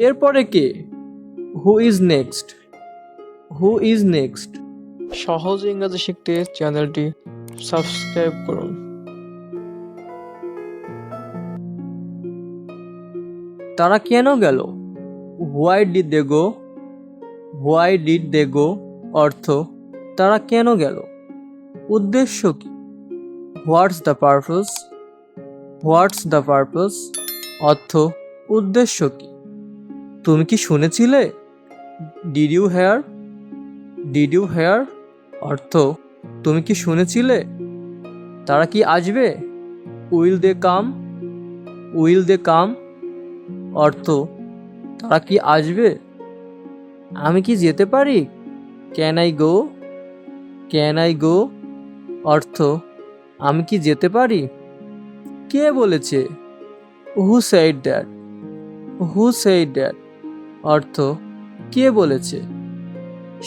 এরপরে কে? Who is next? Who is next? সহজ ইংরেজি শিখতে চ্যানেলটি সাবস্ক্রাইব করুন। তারা কেন গেল? Why did they go? Why did they go অর্থ তারা কেন গেল? উদ্দেশ্য কি? What's the purpose? What's the purpose অর্থ উদ্দেশ্য কি? তুমি কি শুনেছিলে? Did you hear? Did you hear অর্থ তুমি কি শুনেছিলে? তারা কি আসবে? Will they come? Will they কাম অর্থ তারা কি আসবে? আমি কি যেতে পারি? Can I go? Can I go অর্থ আমি কি যেতে পারি? কে বলেছে? Who said that? Who said that অর্থ কে বলেছে?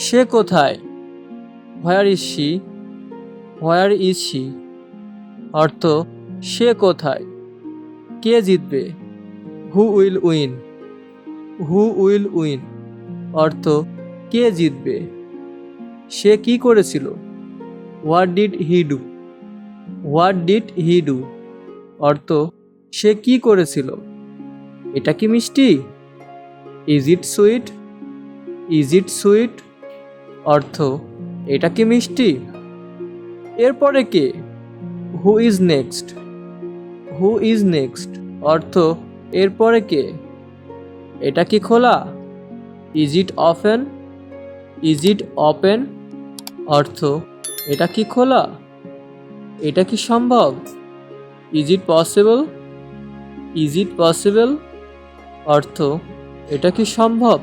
সে কোথায়? Where is she? Where is she অর্থ সে কোথায়? কে জিতবে? Who will win? Who will win অর্থ কে জিতবে? সে কি করেছিল? What did he do? What did he do অর্থ সে কি করেছিল? এটা কি মিষ্টি? Is it sweet? Is it sweet অর্থ এটা কি মিষ্টি? এরপরে কে? Who is next? Who is next অর্থ এরপরে কে? এটা কি খোলা? Is it open? Is it open অর্থ এটা কি খোলা? এটা কি সম্ভব? Is it possible? Is it possible অর্থ এটা কি সম্ভব?